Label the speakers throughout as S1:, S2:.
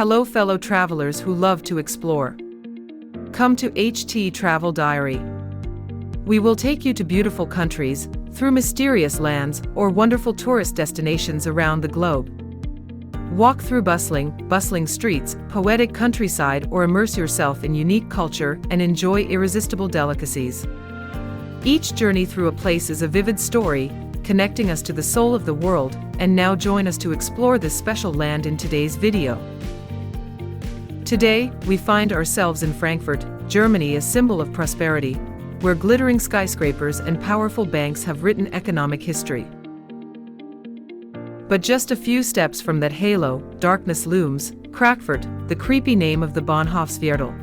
S1: Hello fellow travelers who love to explore. Come to httravel Diary. We will take you to beautiful countries, through mysterious lands, or wonderful tourist destinations around the globe. Walk through bustling streets, poetic countryside, or immerse yourself in unique culture and enjoy irresistible delicacies. Each journey through a place is a vivid story, connecting us to the soul of the world, and now join us to explore this special land in today's video. Today, we find ourselves in Frankfurt, Germany, a symbol of prosperity, where glittering skyscrapers and powerful banks have written economic history. But just a few steps from that halo, darkness looms, Frankfurt, the creepy name of the Bahnhofsviertel.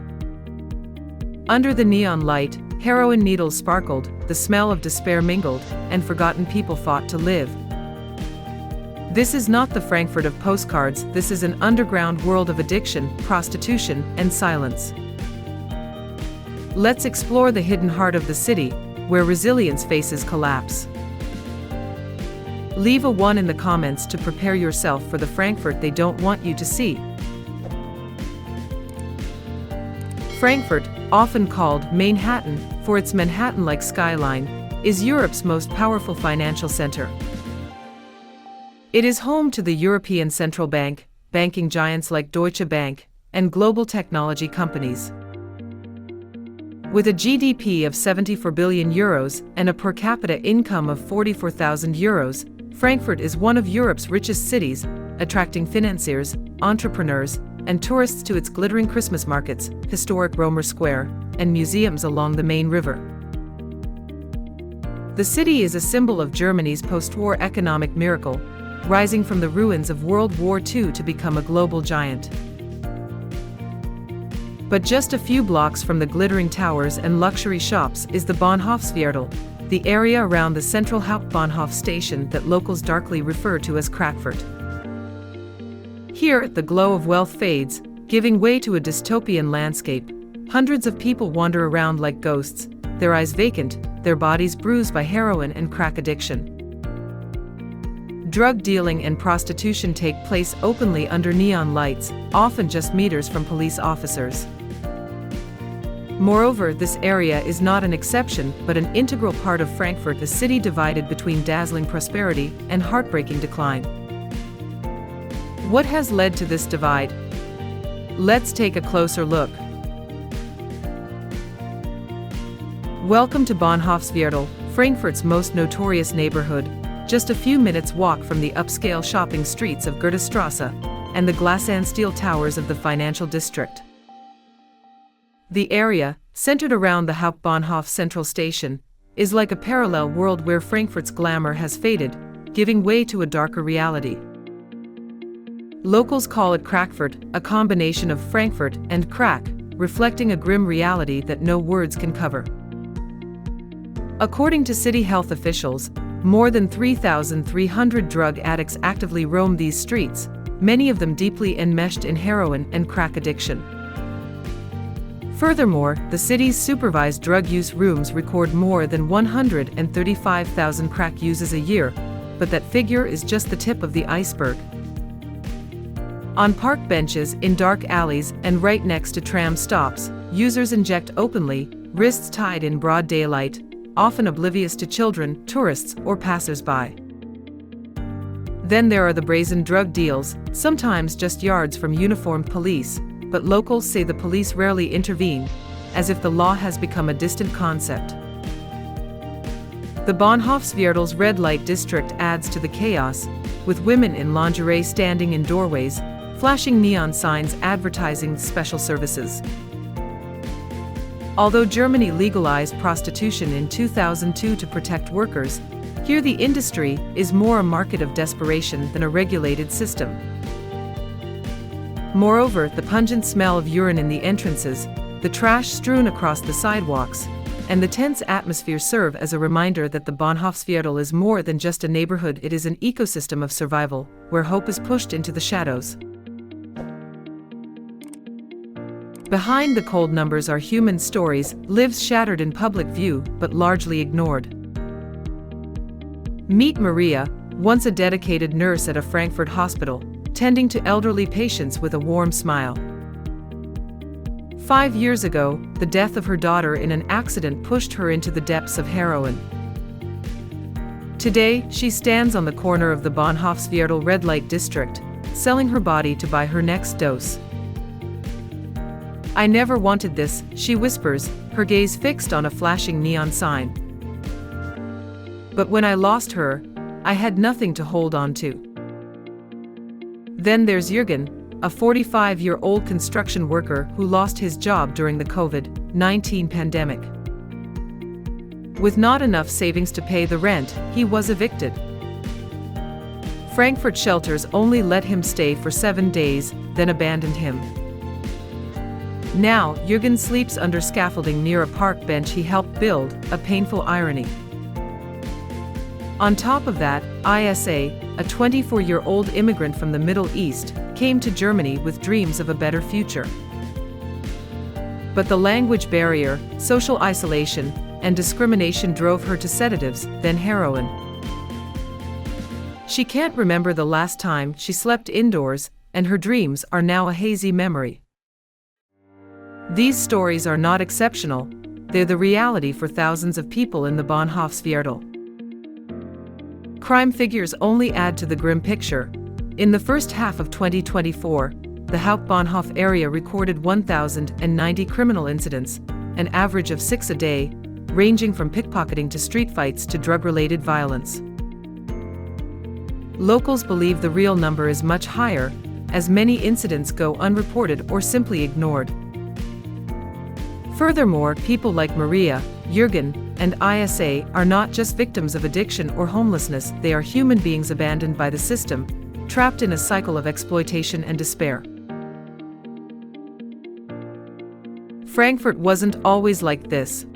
S1: Under the neon light, heroin needles sparkled, the smell of despair mingled, and forgotten people fought to live. This is not the Frankfurt of postcards, this is an underground world of addiction, prostitution, and silence. Let's explore the hidden heart of the city, where resilience faces collapse. Leave a 1 in the comments to prepare yourself for the Frankfurt they don't want you to see. Frankfurt, often called Manhattan for its Manhattan-like skyline, is Europe's most powerful financial center. It is home to the European Central Bank, banking giants like Deutsche Bank, and global technology companies. With a GDP of 74 billion euros and a per capita income of 44,000 euros, Frankfurt is one of Europe's richest cities, attracting financiers, entrepreneurs, and tourists to its glittering Christmas markets, historic Romer Square, and museums along the Main River. The city is a symbol of Germany's post-war economic miracle, rising from the ruins of World War II to become a global giant. But just a few blocks from the glittering towers and luxury shops is the Bahnhofsviertel, the area around the central Hauptbahnhof station that locals darkly refer to as Frankfurt. Here, the glow of wealth fades, giving way to a dystopian landscape. Hundreds of people wander around like ghosts, their eyes vacant, their bodies bruised by heroin and crack addiction. Drug dealing and prostitution take place openly under neon lights, often just meters from police officers. Moreover, this area is not an exception, but an integral part of Frankfurt, a city divided between dazzling prosperity and heartbreaking decline. What has led to this divide? Let's take a closer look. Welcome to Bahnhofsviertel, Frankfurt's most notorious neighborhood, just a few minutes walk from the upscale shopping streets of Goethestrasse and the glass and steel towers of the financial district. The area, centered around the Hauptbahnhof Central Station, is like a parallel world where Frankfurt's glamour has faded, giving way to a darker reality. Locals call it Frankfurt, a combination of Frankfurt and crack, reflecting a grim reality that no words can cover. According to city health officials, more than 3,300 drug addicts actively roam these streets, many of them deeply enmeshed in heroin and crack addiction. Furthermore, the city's supervised drug use rooms record more than 135,000 crack users a year, but that figure is just the tip of the iceberg. On park benches, in dark alleys, and right next to tram stops, users inject openly, wrists tied in broad daylight, often oblivious to children, tourists, or passers-by. Then there are the brazen drug deals, sometimes just yards from uniformed police, but locals say the police rarely intervene, as if the law has become a distant concept. The Bahnhofsviertel's red light district adds to the chaos, with women in lingerie standing in doorways, flashing neon signs advertising special services. Although Germany legalized prostitution in 2002 to protect workers, here the industry is more a market of desperation than a regulated system. Moreover, the pungent smell of urine in the entrances, the trash strewn across the sidewalks, and the tense atmosphere serve as a reminder that the Bahnhofsviertel is more than just a neighborhood, it is an ecosystem of survival, where hope is pushed into the shadows. Behind the cold numbers are human stories, lives shattered in public view, but largely ignored. Meet Maria, once a dedicated nurse at a Frankfurt hospital, tending to elderly patients with a warm smile. 5 years ago, the death of her daughter in an accident pushed her into the depths of heroin. Today, she stands on the corner of the Bahnhofsviertel red light district, selling her body to buy her next dose. "I never wanted this," she whispers, her gaze fixed on a flashing neon sign. "But when I lost her, I had nothing to hold on to." Then there's Jürgen, a 45-year-old construction worker who lost his job during the COVID-19 pandemic. With not enough savings to pay the rent, he was evicted. Frankfurt shelters only let him stay for 7 days, then abandoned him. Now, Jürgen sleeps under scaffolding near a park bench he helped build, a painful irony. On top of that, Isa, a 24-year-old immigrant from the Middle East, came to Germany with dreams of a better future. But the language barrier, social isolation, and discrimination drove her to sedatives, then heroin. She can't remember the last time she slept indoors, and her dreams are now a hazy memory. These stories are not exceptional, they're the reality for thousands of people in the Bahnhofsviertel. Crime figures only add to the grim picture. In the first half of 2024, the Hauptbahnhof area recorded 1,090 criminal incidents, an average of 6 a day, ranging from pickpocketing to street fights to drug-related violence. Locals believe the real number is much higher, as many incidents go unreported or simply ignored. Furthermore, people like Maria, Jürgen, and Isa are not just victims of addiction or homelessness, they are human beings abandoned by the system, trapped in a cycle of exploitation and despair. Frankfurt wasn't always like this.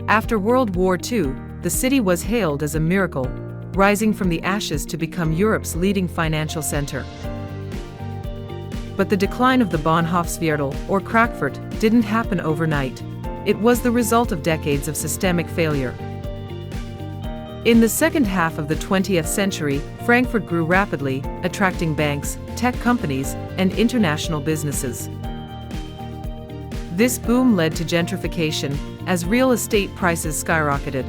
S1: After World War II, the city was hailed as a miracle, rising from the ashes to become Europe's leading financial center. But the decline of the Bahnhofsviertel, or Frankfurt, didn't happen overnight. It was the result of decades of systemic failure. In the second half of the 20th century, Frankfurt grew rapidly, attracting banks, tech companies, and international businesses. This boom led to gentrification, as real estate prices skyrocketed.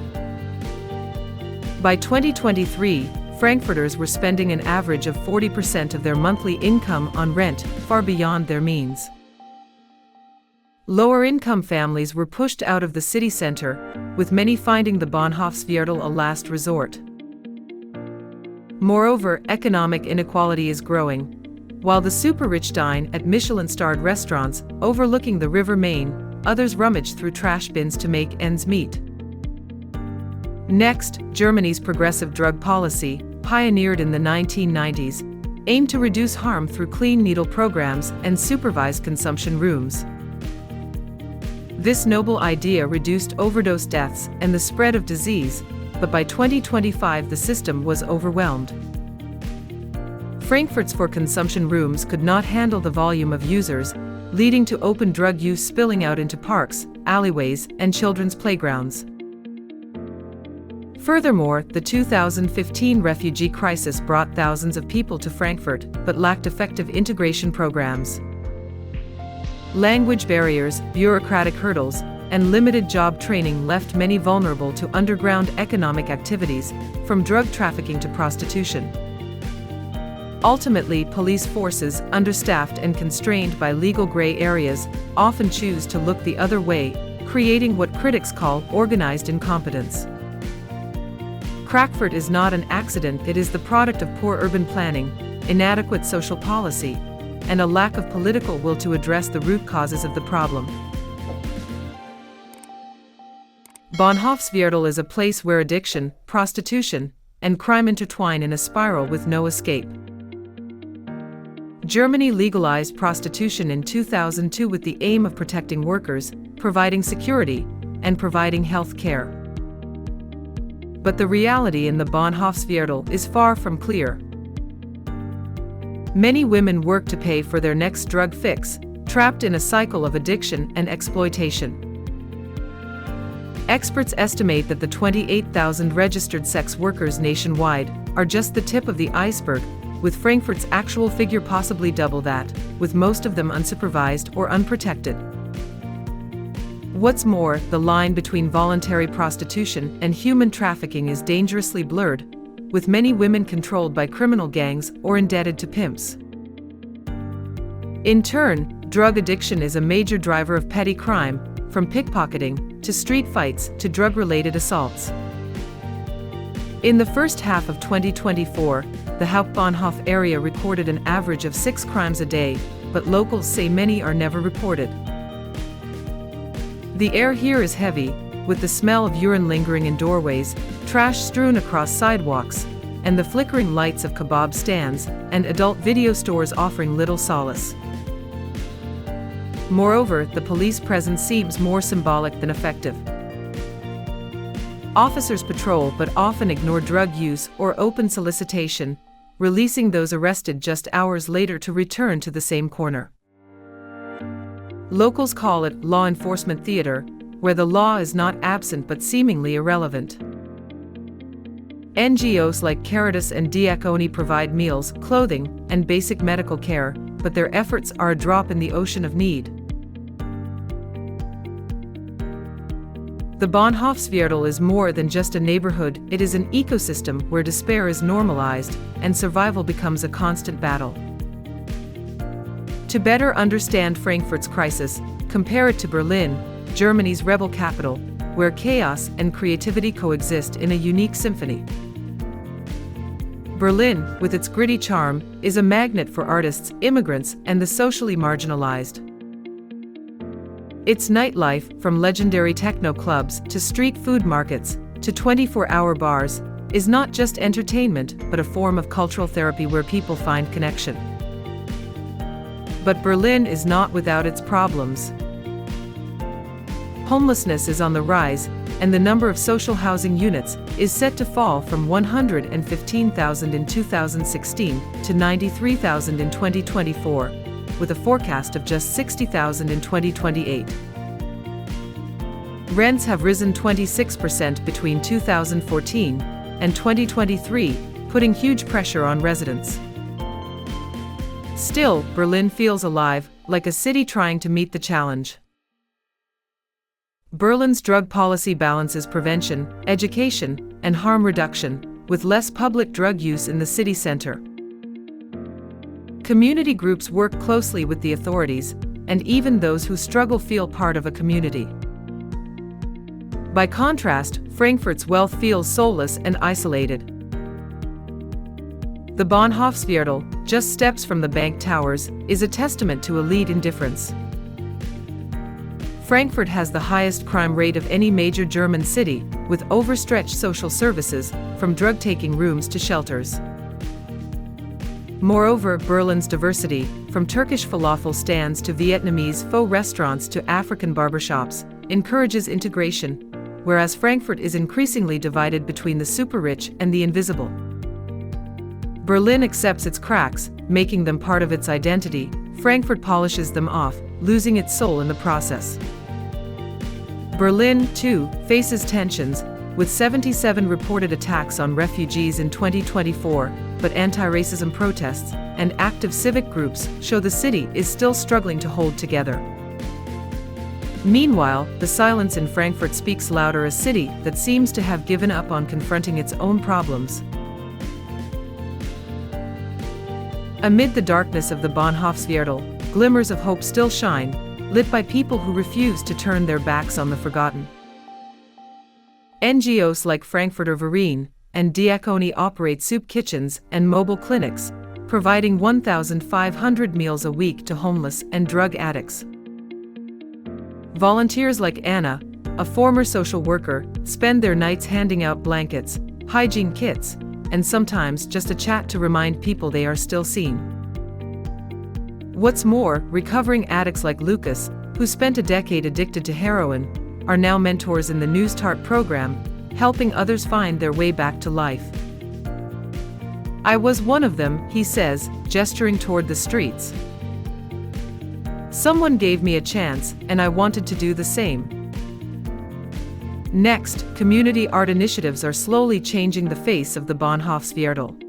S1: By 2023, Frankfurters were spending an average of 40% of their monthly income on rent, far beyond their means. Lower-income families were pushed out of the city center, with many finding the Bahnhofsviertel a last resort. Moreover, economic inequality is growing. While the super-rich dine at Michelin-starred restaurants overlooking the River Main, others rummage through trash bins to make ends meet. Next, Germany's progressive drug policy, pioneered in the 1990s, aimed to reduce harm through clean needle programs and supervised consumption rooms. This noble idea reduced overdose deaths and the spread of disease, but by 2025 the system was overwhelmed. Frankfurt's for-consumption rooms could not handle the volume of users, leading to open drug use spilling out into parks, alleyways, and children's playgrounds. Furthermore, the 2015 refugee crisis brought thousands of people to Frankfurt, but lacked effective integration programs. Language barriers, bureaucratic hurdles, and limited job training left many vulnerable to underground economic activities, from drug trafficking to prostitution. Ultimately, police forces, understaffed and constrained by legal gray areas, often choose to look the other way, creating what critics call organized incompetence. Frankfurt is not an accident, it is the product of poor urban planning, inadequate social policy, and a lack of political will to address the root causes of the problem. Bahnhofsviertel is a place where addiction, prostitution, and crime intertwine in a spiral with no escape. Germany legalized prostitution in 2002 with the aim of protecting workers, providing security, and providing health care. But the reality in the Bahnhofsviertel is far from clear. Many women work to pay for their next drug fix, trapped in a cycle of addiction and exploitation. Experts estimate that the 28,000 registered sex workers nationwide are just the tip of the iceberg, with Frankfurt's actual figure possibly double that, with most of them unsupervised or unprotected. What's more, the line between voluntary prostitution and human trafficking is dangerously blurred, with many women controlled by criminal gangs or indebted to pimps. In turn, drug addiction is a major driver of petty crime, from pickpocketing to street fights to drug-related assaults. In the first half of 2024, the Hauptbahnhof area recorded an average of 6 crimes a day, but locals say many are never reported. The air here is heavy, with the smell of urine lingering in doorways, trash strewn across sidewalks, and the flickering lights of kebab stands and adult video stores offering little solace. Moreover, the police presence seems more symbolic than effective. Officers patrol but often ignore drug use or open solicitation, releasing those arrested just hours later to return to the same corner. Locals call it law enforcement theater, where the law is not absent but seemingly irrelevant. NGOs like Caritas and Diakoni provide meals, clothing, and basic medical care, but their efforts are a drop in the ocean of need. The Bahnhofsviertel is more than just a neighborhood, it is an ecosystem where despair is normalized and survival becomes a constant battle. To better understand Frankfurt's crisis, compare it to Berlin, Germany's rebel capital, where chaos and creativity coexist in a unique symphony. Berlin, with its gritty charm, is a magnet for artists, immigrants, and the socially marginalized. Its nightlife, from legendary techno clubs to street food markets to 24-hour bars, is not just entertainment but a form of cultural therapy where people find connection. But Berlin is not without its problems. Homelessness is on the rise, and the number of social housing units is set to fall from 115,000 in 2016 to 93,000 in 2024. With a forecast of just 60,000 in 2028. Rents have risen 26% between 2014 and 2023, putting huge pressure on residents. Still, Berlin feels alive, like a city trying to meet the challenge. Berlin's drug policy balances prevention, education, and harm reduction, with less public drug use in the city center. Community groups work closely with the authorities, and even those who struggle feel part of a community. By contrast, Frankfurt's wealth feels soulless and isolated. The Bahnhofsviertel, just steps from the bank towers, is a testament to elite indifference. Frankfurt has the highest crime rate of any major German city, with overstretched social services, from drug-taking rooms to shelters. Moreover, Berlin's diversity, from Turkish falafel stands to Vietnamese pho restaurants to African barbershops, encourages integration, whereas Frankfurt is increasingly divided between the super-rich and the invisible. Berlin accepts its cracks, making them part of its identity. Frankfurt polishes them off, losing its soul in the process. Berlin, too, faces tensions, with 77 reported attacks on refugees in 2024, but anti-racism protests and active civic groups show the city is still struggling to hold together. Meanwhile, the silence in Frankfurt speaks louder, a city that seems to have given up on confronting its own problems. Amid the darkness of the Bahnhofsviertel, glimmers of hope still shine, lit by people who refuse to turn their backs on the forgotten. NGOs like Frankfurter Verein and Diakoni operate soup kitchens and mobile clinics, providing 1,500 meals a week to homeless and drug addicts. Volunteers like Anna, a former social worker, spend their nights handing out blankets, hygiene kits, and sometimes just a chat to remind people they are still seen. What's more, recovering addicts like Lucas, who spent a decade addicted to heroin, are now mentors in the New Start program, helping others find their way back to life. I was one of them, he says, gesturing toward the streets. Someone gave me a chance, and I wanted to do the same. Next, community art initiatives are slowly changing the face of the Bahnhofsviertel.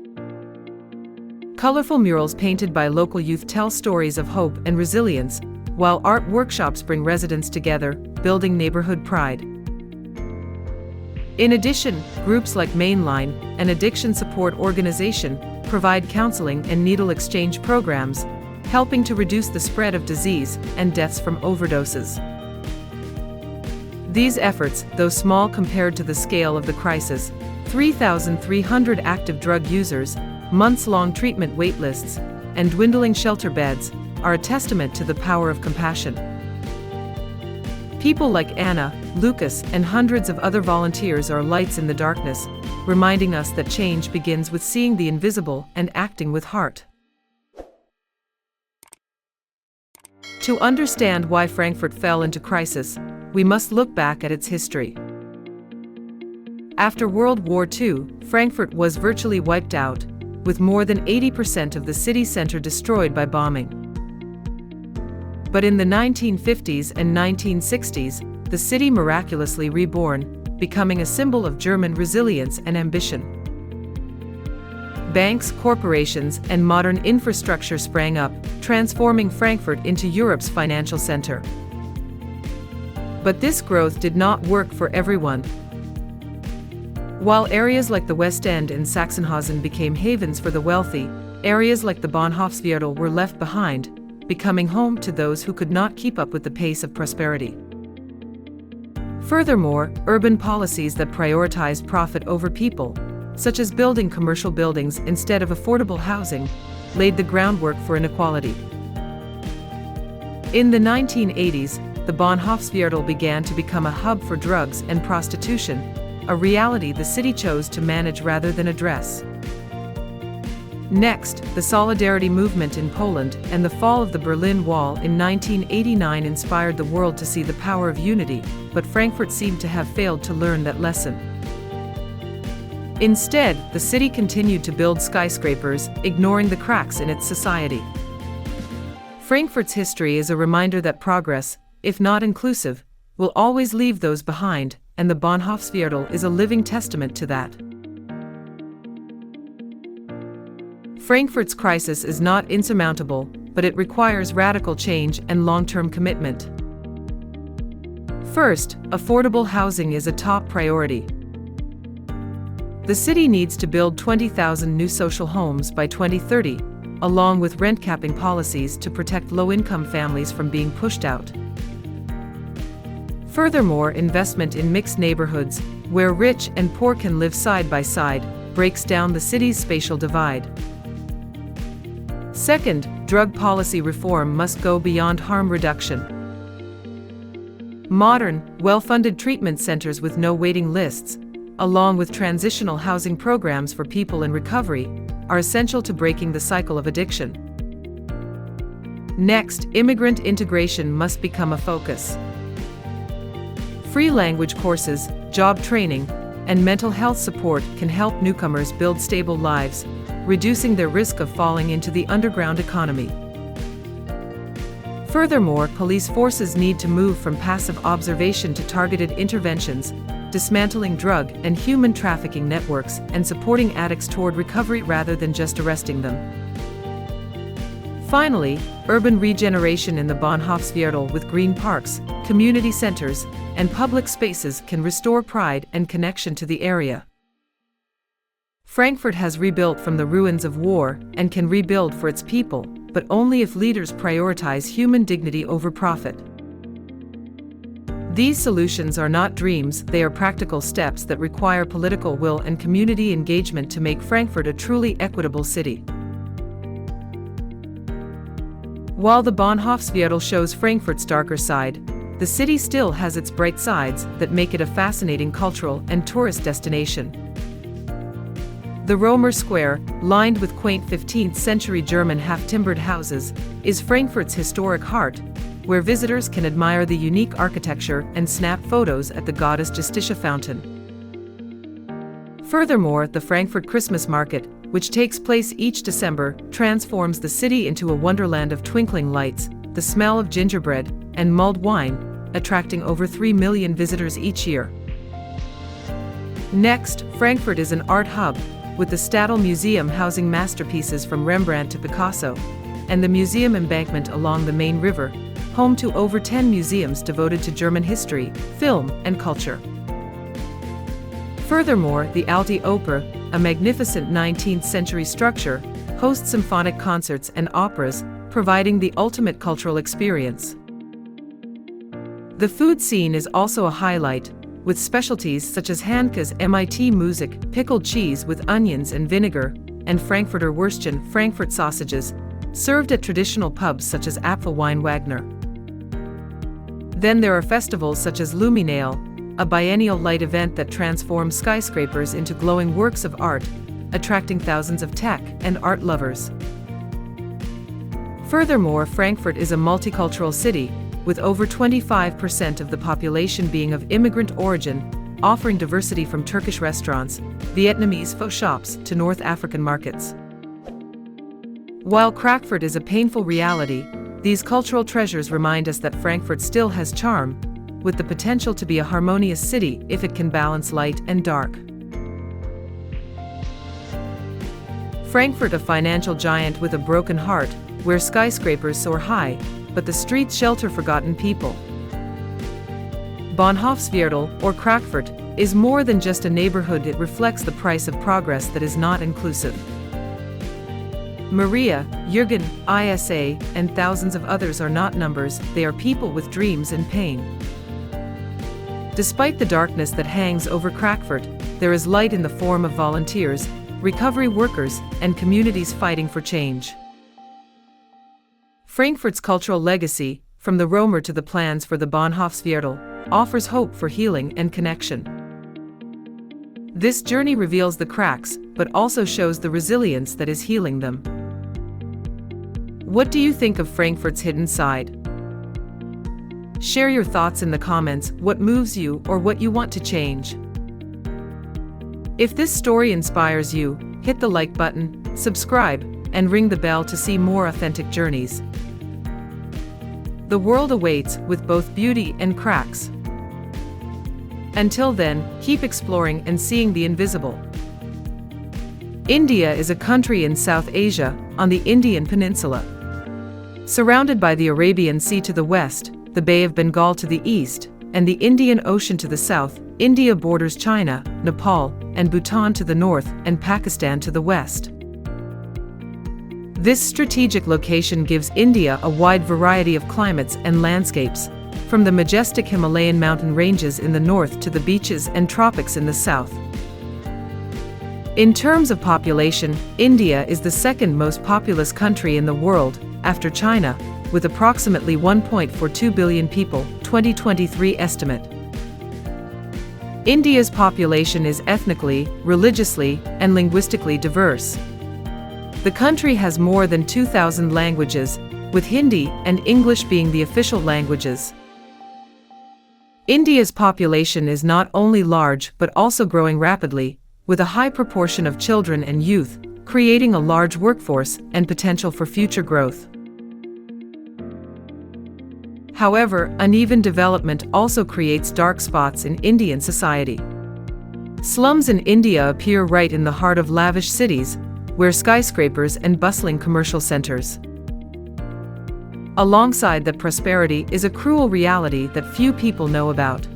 S1: Colorful murals painted by local youth tell stories of hope and resilience, while art workshops bring residents together, building neighborhood pride. In addition, groups like Mainline, an addiction support organization, provide counseling and needle exchange programs, helping to reduce the spread of disease and deaths from overdoses. These efforts, though small compared to the scale of the crisis, 3,300 active drug users, months-long treatment waitlists, and dwindling shelter beds, are a testament to the power of compassion. People like Anna, Lucas, and hundreds of other volunteers are lights in the darkness, reminding us that change begins with seeing the invisible and acting with heart. To understand why Frankfurt fell into crisis, we must look back at its history. After World War II, Frankfurt was virtually wiped out, with more than 80% of the city center destroyed by bombing. But in the 1950s and 1960s, the city miraculously reborn, becoming a symbol of German resilience and ambition. Banks, corporations, and modern infrastructure sprang up, transforming Frankfurt into Europe's financial center. But this growth did not work for everyone. While areas like the West End and Sachsenhausen became havens for the wealthy, areas like the Bahnhofsviertel were left behind, becoming home to those who could not keep up with the pace of prosperity. Furthermore, urban policies that prioritized profit over people, such as building commercial buildings instead of affordable housing, laid the groundwork for inequality. In the 1980s, the Bahnhofsviertel began to become a hub for drugs and prostitution, a reality the city chose to manage rather than address. Next, the Solidarity movement in Poland and the fall of the Berlin Wall in 1989 inspired the world to see the power of unity, but Frankfurt seemed to have failed to learn that lesson. Instead, the city continued to build skyscrapers, ignoring the cracks in its society. Frankfurt's history is a reminder that progress, if not inclusive, will always leave those behind, and the Bahnhofsviertel is a living testament to that. Frankfurt's crisis is not insurmountable, but it requires radical change and long-term commitment. First, affordable housing is a top priority. The city needs to build 20,000 new social homes by 2030, along with rent-capping policies to protect low-income families from being pushed out. Furthermore, investment in mixed neighborhoods, where rich and poor can live side by side, breaks down the city's spatial divide. Second, drug policy reform must go beyond harm reduction. Modern, well-funded treatment centers with no waiting lists, along with transitional housing programs for people in recovery, are essential to breaking the cycle of addiction. Next, immigrant integration must become a focus. Free language courses, job training, and mental health support can help newcomers build stable lives, reducing their risk of falling into the underground economy. Furthermore, police forces need to move from passive observation to targeted interventions, dismantling drug and human trafficking networks and supporting addicts toward recovery rather than just arresting them. Finally, urban regeneration in the Bahnhofsviertel with green parks, community centers, and public spaces can restore pride and connection to the area. Frankfurt has rebuilt from the ruins of war and can rebuild for its people, but only if leaders prioritize human dignity over profit. These solutions are not dreams, they are practical steps that require political will and community engagement to make Frankfurt a truly equitable city. While the Bahnhofsviertel shows Frankfurt's darker side, the city still has its bright sides that make it a fascinating cultural and tourist destination. The Romer Square, lined with quaint 15th-century German half-timbered houses, is Frankfurt's historic heart, where visitors can admire the unique architecture and snap photos at the Goddess Justitia fountain. Furthermore, the Frankfurt Christmas Market, which takes place each December, transforms the city into a wonderland of twinkling lights, the smell of gingerbread, and mulled wine, attracting over 3 million visitors each year. Next, Frankfurt is an art hub, with the Stadel Museum housing masterpieces from Rembrandt to Picasso, and the museum embankment along the Main River, home to over 10 museums devoted to German history, film, and culture. Furthermore, the Alte Oper, a magnificent 19th-century structure, hosts symphonic concerts and operas, providing the ultimate cultural experience. The food scene is also a highlight, with specialties such as Hanke's MIT Musik, pickled cheese with onions and vinegar, and Frankfurter Würstchen, Frankfurt sausages, served at traditional pubs such as Apfelwein Wagner. Then there are festivals such as Luminale, a biennial light event that transforms skyscrapers into glowing works of art, attracting thousands of tech and art lovers. Furthermore, Frankfurt is a multicultural city, with over 25% of the population being of immigrant origin, offering diversity from Turkish restaurants, Vietnamese pho shops to North African markets. While Frankfurt is a painful reality, these cultural treasures remind us that Frankfurt still has charm, with the potential to be a harmonious city if it can balance light and dark. Frankfurt, a financial giant with a broken heart, where skyscrapers soar high, but the streets shelter forgotten people. Bahnhofsviertel, or Frankfurt, is more than just a neighborhood. It reflects the price of progress that is not inclusive. Maria, Jürgen, Isa, and thousands of others are not numbers, they are people with dreams and pain. Despite the darkness that hangs over Frankfurt, there is light in the form of volunteers, recovery workers, and communities fighting for change. Frankfurt's cultural legacy, from the Römer to the plans for the Bahnhofsviertel, offers hope for healing and connection. This journey reveals the cracks, but also shows the resilience that is healing them. What do you think of Frankfurt's hidden side? Share your thoughts in the comments, what moves you or what you want to change. If this story inspires you, hit the like button, subscribe, and ring the bell to see more authentic journeys. The world awaits, with both beauty and cracks. Until then, keep exploring and seeing the invisible. India is a country in South Asia, on the Indian Peninsula. Surrounded by the Arabian Sea to the west, the Bay of Bengal to the east, and the Indian Ocean to the south, India borders China, Nepal, and Bhutan to the north, and Pakistan to the west. This strategic location gives India a wide variety of climates and landscapes, from the majestic Himalayan mountain ranges in the north to the beaches and tropics in the south. In terms of population, India is the second most populous country in the world, after China, with approximately 1.42 billion people, 2023 estimate. India's population is ethnically, religiously, and linguistically diverse. The country has more than 2,000 languages, with Hindi and English being the official languages. India's population is not only large but also growing rapidly, with a high proportion of children and youth, creating a large workforce and potential for future growth. However, uneven development also creates dark spots in Indian society. Slums in India appear right in the heart of lavish cities, where skyscrapers and bustling commercial centers. Alongside that prosperity is a cruel reality that few people know about.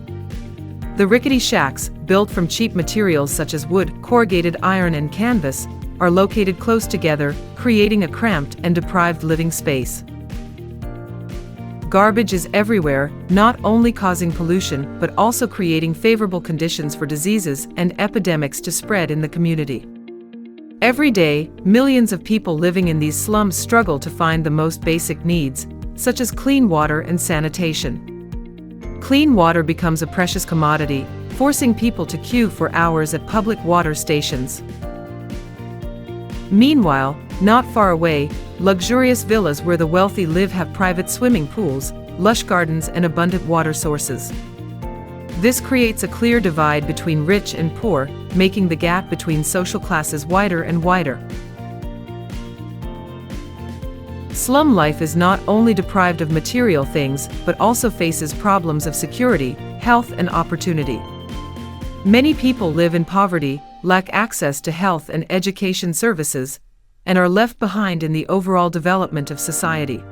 S1: The rickety shacks, built from cheap materials such as wood, corrugated iron and canvas, are located close together, creating a cramped and deprived living space. Garbage is everywhere, not only causing pollution but also creating favorable conditions for diseases and epidemics to spread in the community. Every day, millions of people living in these slums struggle to find the most basic needs, such as clean water and sanitation. Clean water becomes a precious commodity, forcing people to queue for hours at public water stations. Meanwhile, not far away, luxurious villas where the wealthy live have private swimming pools, lush gardens, and abundant water sources. This creates a clear divide between rich and poor, making the gap between social classes wider and wider. Slum life is not only deprived of material things, but also faces problems of security, health, and opportunity. Many people live in poverty, lack access to health and education services, and are left behind in the overall development of society.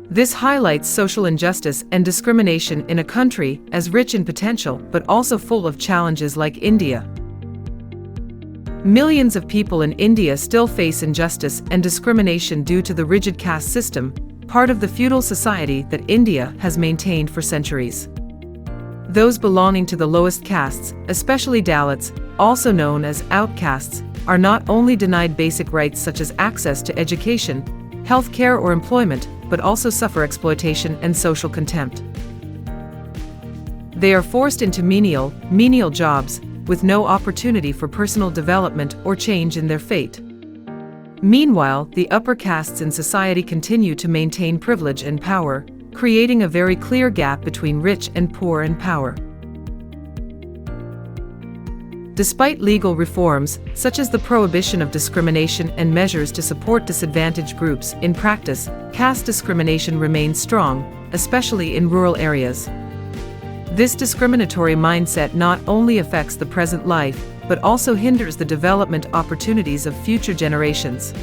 S1: This highlights social injustice and discrimination in a country as rich in potential but also full of challenges like India. Millions of people in India still face injustice and discrimination due to the rigid caste system, part of the feudal society that India has maintained for centuries. Those belonging to the lowest castes, especially Dalits, also known as outcasts, are not only denied basic rights such as access to education, health care or employment, but also suffer exploitation and social contempt. They are forced into menial jobs, with no opportunity for personal development or change in their fate. Meanwhile, the upper castes in society continue to maintain privilege and power, creating a very clear gap between rich and poor in power. Despite legal reforms, such as the prohibition of discrimination and measures to support disadvantaged groups, in practice, caste discrimination remains strong, especially in rural areas. This discriminatory mindset not only affects the present life, but also hinders the development opportunities of future generations.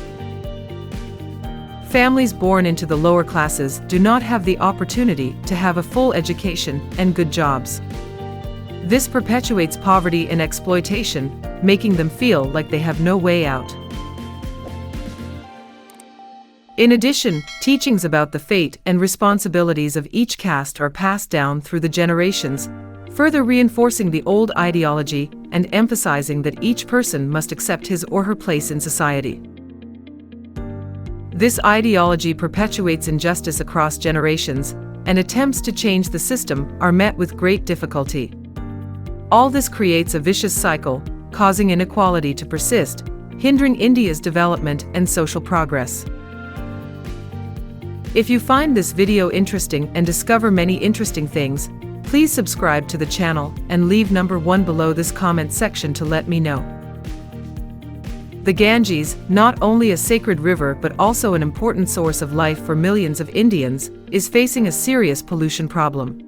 S1: Families born into the lower classes do not have the opportunity to have a full education and good jobs. This perpetuates poverty and exploitation, making them feel like they have no way out. In addition, teachings about the fate and responsibilities of each caste are passed down through the generations, further reinforcing the old ideology and emphasizing that each person must accept his or her place in society. This ideology perpetuates injustice across generations, and attempts to change the system are met with great difficulty. All this creates a vicious cycle, causing inequality to persist, hindering India's development and social progress. If you find this video interesting and discover many interesting things, please subscribe to the channel and leave number 1 below this comment section to let me know. The Ganges, not only a sacred river but also an important source of life for millions of Indians, is facing a serious pollution problem.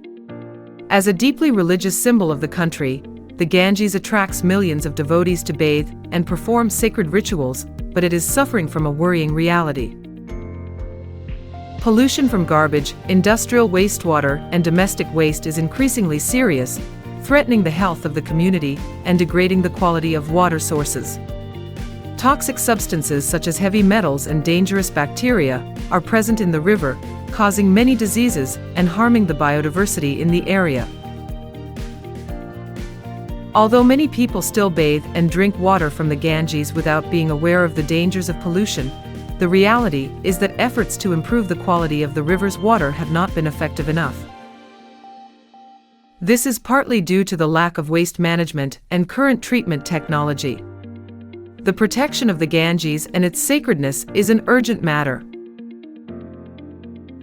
S1: As a deeply religious symbol of the country, the Ganges attracts millions of devotees to bathe and perform sacred rituals, but it is suffering from a worrying reality. Pollution from garbage, industrial wastewater, and domestic waste is increasingly serious, threatening the health of the community and degrading the quality of water sources. Toxic substances such as heavy metals and dangerous bacteria are present in the river, causing many diseases and harming the biodiversity in the area. Although many people still bathe and drink water from the Ganges without being aware of the dangers of pollution, the reality is that efforts to improve the quality of the river's water have not been effective enough. This is partly due to the lack of waste management and current treatment technology. The protection of the Ganges and its sacredness is an urgent matter.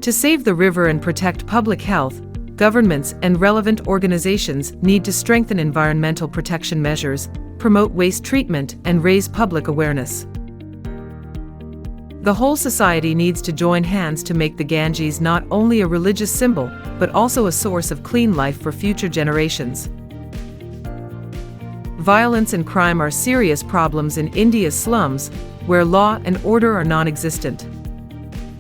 S1: To save the river and protect public health, governments and relevant organizations need to strengthen environmental protection measures, promote waste treatment, and raise public awareness. The whole society needs to join hands to make the Ganges not only a religious symbol, but also a source of clean life for future generations. Violence and crime are serious problems in India's slums, where law and order are non-existent.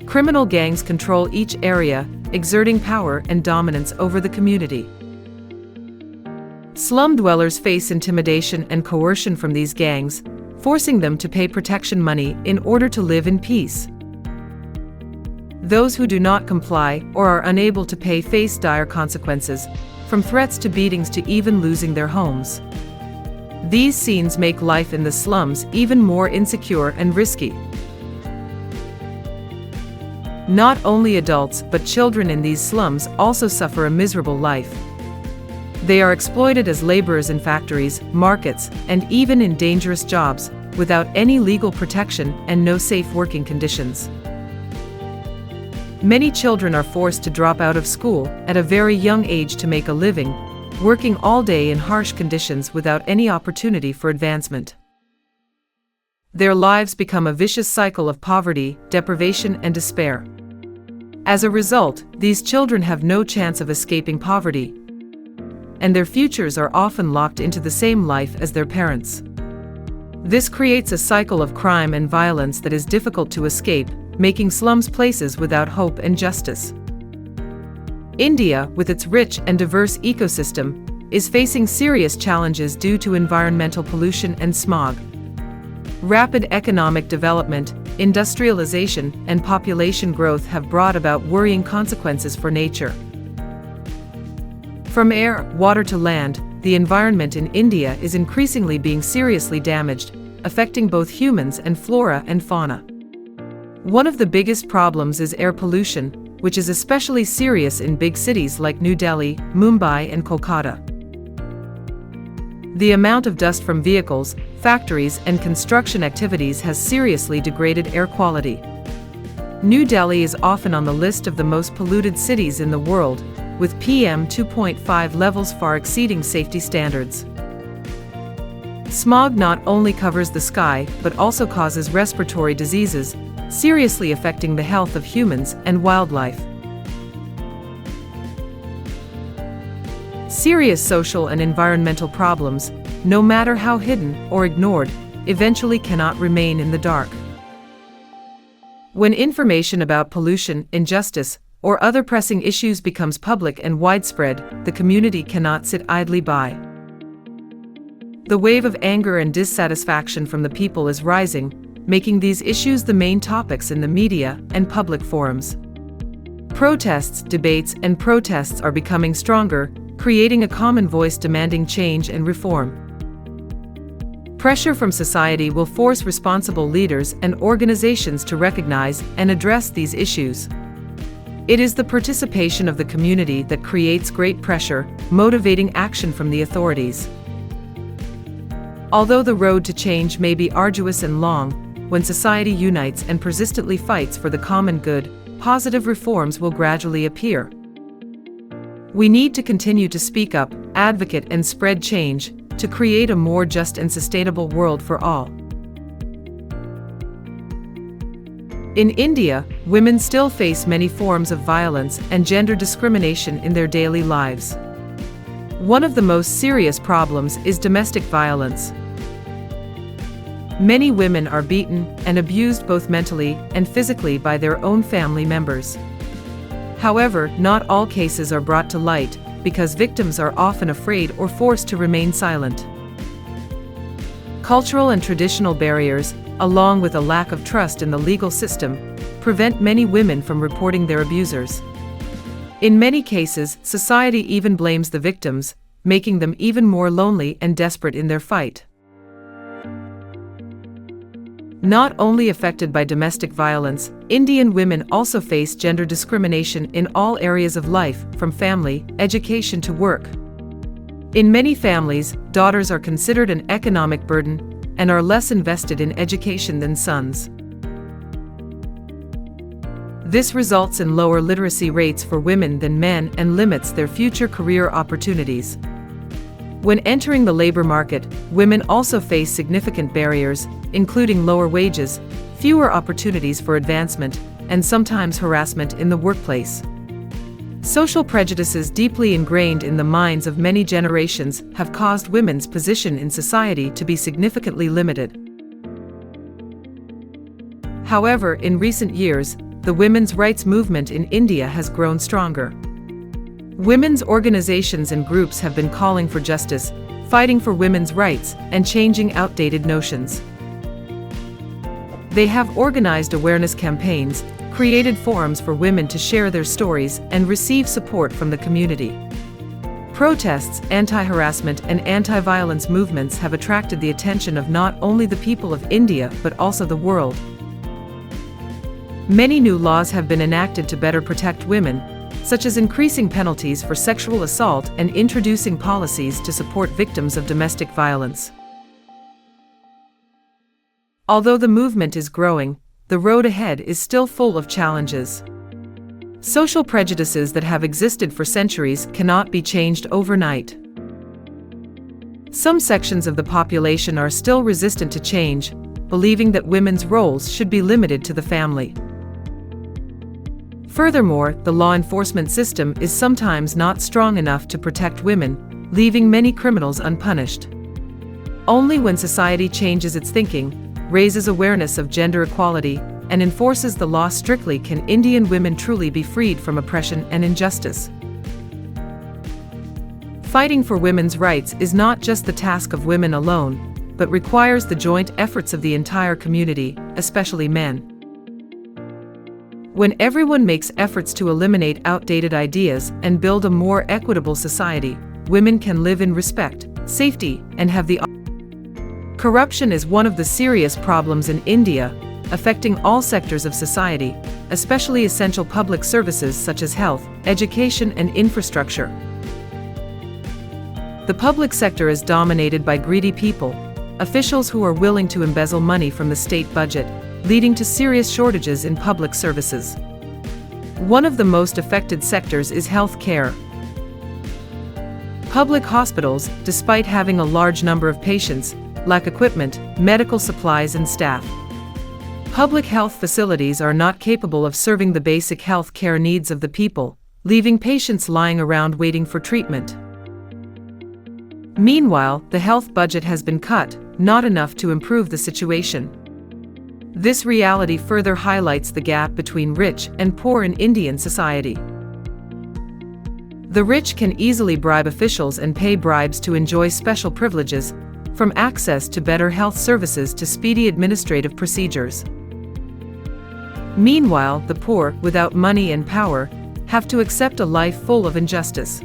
S1: Criminal gangs control each area, exerting power and dominance over the community. Slum dwellers face intimidation and coercion from these gangs, forcing them to pay protection money in order to live in peace. Those who do not comply or are unable to pay face dire consequences, from threats to beatings to even losing their homes. These scenes make life in the slums even more insecure and risky. Not only adults but children in these slums also suffer a miserable life. They are exploited as laborers in factories, markets, and even in dangerous jobs, without any legal protection and no safe working conditions. Many children are forced to drop out of school at a very young age to make a living, working all day in harsh conditions without any opportunity for advancement. Their lives become a vicious cycle of poverty, deprivation, and despair. As a result, these children have no chance of escaping poverty, and their futures are often locked into the same life as their parents. This creates a cycle of crime and violence that is difficult to escape, making slums places without hope and justice. India, with its rich and diverse ecosystem, is facing serious challenges due to environmental pollution and smog. Rapid economic development, industrialization, and population growth have brought about worrying consequences for nature. From air, water to land, the environment in India is increasingly being seriously damaged, affecting both humans and flora and fauna. One of the biggest problems is air pollution, which is especially serious in big cities like New Delhi, Mumbai, and Kolkata. The amount of dust from vehicles, factories, and construction activities has seriously degraded air quality. New Delhi is often on the list of the most polluted cities in the world, with PM 2.5 levels far exceeding safety standards. Smog not only covers the sky but also causes respiratory diseases, seriously affecting the health of humans and wildlife. Serious social and environmental problems, no matter how hidden or ignored, eventually cannot remain in the dark. When information about pollution, injustice, or other pressing issues becomes public and widespread, the community cannot sit idly by. The wave of anger and dissatisfaction from the people is rising, making these issues the main topics in the media and public forums. Protests, debates, and protests are becoming stronger, creating a common voice demanding change and reform. Pressure from society will force responsible leaders and organizations to recognize and address these issues. It is the participation of the community that creates great pressure, motivating action from the authorities. Although the road to change may be arduous and long, when society unites and persistently fights for the common good, positive reforms will gradually appear. We need to continue to speak up, advocate, and spread change to create a more just and sustainable world for all. In India, women still face many forms of violence and gender discrimination in their daily lives. One of the most serious problems is domestic violence. Many women are beaten and abused both mentally and physically by their own family members. However, not all cases are brought to light because victims are often afraid or forced to remain silent. Cultural and traditional barriers, along with a lack of trust in the legal system, prevent many women from reporting their abusers. In many cases, society even blames the victims, making them even more lonely and desperate in their fight. Not only affected by domestic violence, Indian women also face gender discrimination in all areas of life, from family, education to work. In many families, daughters are considered an economic burden and are less invested in education than sons. This results in lower literacy rates for women than men and limits their future career opportunities. When entering the labor market, women also face significant barriers, including lower wages, fewer opportunities for advancement, and sometimes harassment in the workplace. Social prejudices deeply ingrained in the minds of many generations have caused women's position in society to be significantly limited. However, in recent years, the women's rights movement in India has grown stronger. Women's organizations and groups have been calling for justice, fighting for women's rights, and changing outdated notions. They have organized awareness campaigns, created forums for women to share their stories, and receive support from the community. Protests, anti-harassment, and anti-violence movements have attracted the attention of not only the people of India but also the world. Many new laws have been enacted to better protect women, such as increasing penalties for sexual assault and introducing policies to support victims of domestic violence. Although the movement is growing, the road ahead is still full of challenges. Social prejudices that have existed for centuries cannot be changed overnight. Some sections of the population are still resistant to change, believing that women's roles should be limited to the family. Furthermore, the law enforcement system is sometimes not strong enough to protect women, leaving many criminals unpunished. Only when society changes its thinking, raises awareness of gender equality, and enforces the law strictly can Indian women truly be freed from oppression and injustice. Fighting for women's rights is not just the task of women alone, but requires the joint efforts of the entire community, especially men. When everyone makes efforts to eliminate outdated ideas and build a more equitable society, women can live in respect, safety, and have the Corruption is one of the serious problems in India, affecting all sectors of society, especially essential public services such as health, education, and infrastructure. The public sector is dominated by greedy people, officials who are willing to embezzle money from the state budget, leading to serious shortages in public services. One of the most affected sectors is health care. Public hospitals, despite having a large number of patients, lack equipment, medical supplies, and staff. Public health facilities are not capable of serving the basic health care needs of the people, leaving patients lying around waiting for treatment. Meanwhile, the health budget has been cut, not enough to improve the situation. This reality further highlights the gap between rich and poor in Indian society. The rich can easily bribe officials and pay bribes to enjoy special privileges, from access to better health services to speedy administrative procedures. Meanwhile, the poor, without money and power, have to accept a life full of injustice.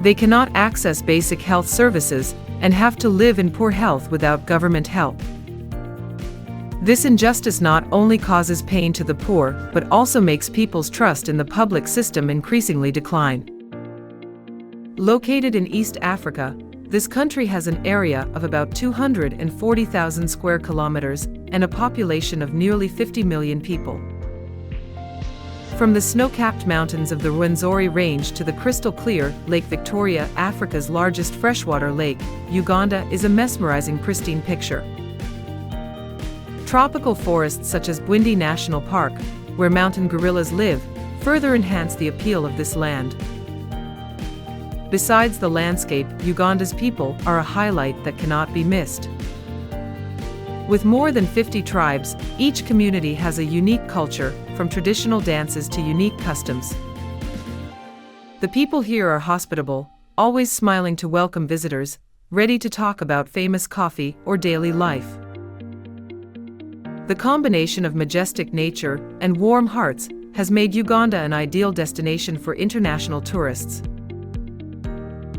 S1: They cannot access basic health services and have to live in poor health without government help. This injustice not only causes pain to the poor, but also makes people's trust in the public system increasingly decline. Located in East Africa, this country has an area of about 240,000 square kilometers and a population of nearly 50 million people. From the snow-capped mountains of the Rwenzori Range to the crystal-clear Lake Victoria, Africa's largest freshwater lake, Uganda is a mesmerizing pristine picture. Tropical forests such as Bwindi National Park, where mountain gorillas live, further enhance the appeal of this land. Besides the landscape, Uganda's people are a highlight that cannot be missed. With more than 50 tribes, each community has a unique culture, from traditional dances to unique customs. The people here are hospitable, always smiling to welcome visitors, ready to talk about famous coffee or daily life. The combination of majestic nature and warm hearts has made Uganda an ideal destination for international tourists.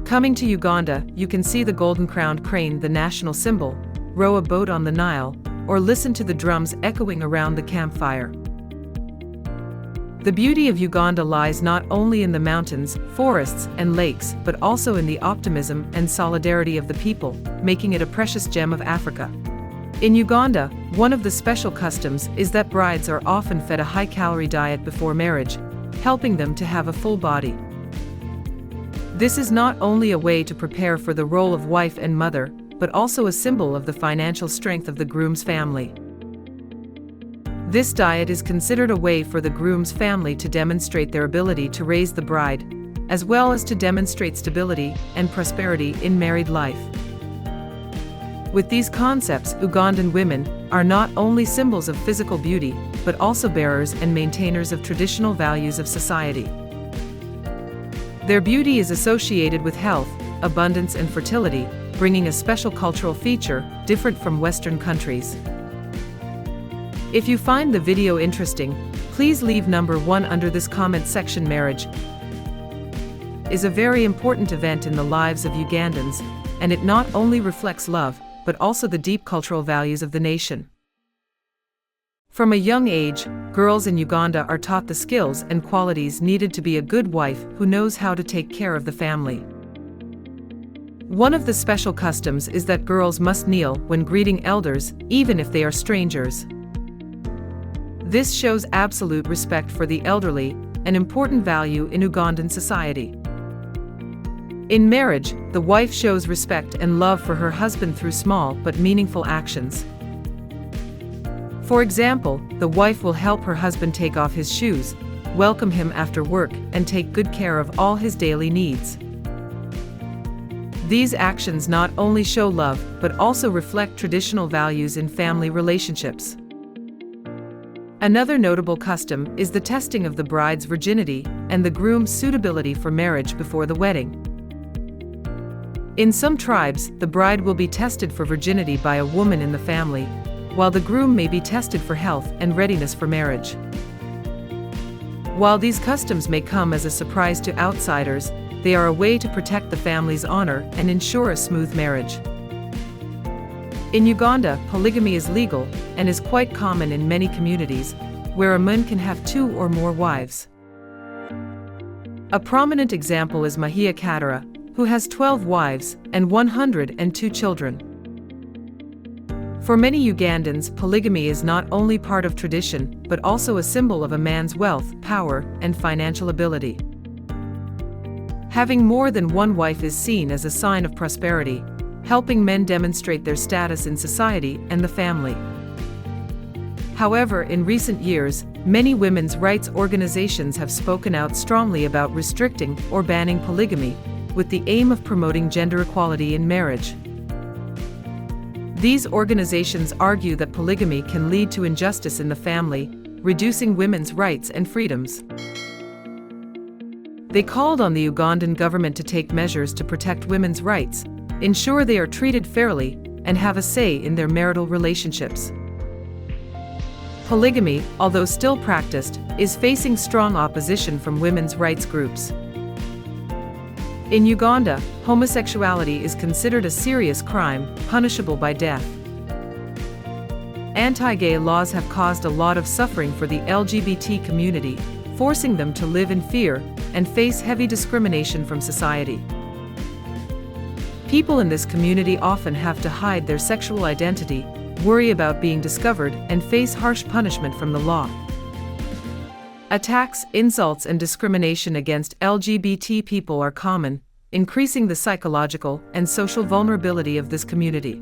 S1: Coming to Uganda, you can see the golden-crowned crane, the national symbol, row a boat on the Nile, or listen to the drums echoing around the campfire. The beauty of Uganda lies not only in the mountains, forests, and lakes, but also in the optimism and solidarity of the people, making it a precious gem of Africa. In Uganda, one of the special customs is that brides are often fed a high-calorie diet before marriage, helping them to have a full body. This is not only a way to prepare for the role of wife and mother, but also a symbol of the financial strength of the groom's family. This diet is considered a way for the groom's family to demonstrate their ability to raise the bride, as well as to demonstrate stability and prosperity in married life. With these concepts, Ugandan women are not only symbols of physical beauty, but also bearers and maintainers of traditional values of society. Their beauty is associated with health, abundance, and fertility, bringing a special cultural feature different from Western countries. If you find the video interesting, please leave number 1 under this comment section. Marriage is a very important event in the lives of Ugandans, and it not only reflects love, but also the deep cultural values of the nation. From a young age, girls in Uganda are taught the skills and qualities needed to be a good wife who knows how to take care of the family. One of the special customs is that girls must kneel when greeting elders, even if they are strangers. This shows absolute respect for the elderly, an important value in Ugandan society. In marriage, the wife shows respect and love for her husband through small but meaningful actions. For example, the wife will help her husband take off his shoes, welcome him after work, and take good care of all his daily needs. These actions not only show love but also reflect traditional values in family relationships. Another notable custom is the testing of the bride's virginity and the groom's suitability for marriage before the wedding. In some tribes, the bride will be tested for virginity by a woman in the family, while the groom may be tested for health and readiness for marriage. While these customs may come as a surprise to outsiders, they are a way to protect the family's honor and ensure a smooth marriage. In Uganda, polygamy is legal and is quite common in many communities, where a man can have 2 or more wives. A prominent example is Mahia Katara, who has 12 wives and 102 children. For many Ugandans, polygamy is not only part of tradition, but also a symbol of a man's wealth, power, and financial ability. Having more than one wife is seen as a sign of prosperity, helping men demonstrate their status in society and the family. However, in recent years, many women's rights organizations have spoken out strongly about restricting or banning polygamy, with the aim of promoting gender equality in marriage. These organizations argue that polygamy can lead to injustice in the family, reducing women's rights and freedoms. They called on the Ugandan government to take measures to protect women's rights, ensure they are treated fairly, and have a say in their marital relationships. Polygamy, although still practiced, is facing strong opposition from women's rights groups. In Uganda, homosexuality is considered a serious crime, punishable by death. Anti-gay laws have caused a lot of suffering for the LGBT community, forcing them to live in fear and face heavy discrimination from society. People in this community often have to hide their sexual identity, worry about being discovered, and face harsh punishment from the law. Attacks, insults, and discrimination against LGBT people are common, increasing the psychological and social vulnerability of this community.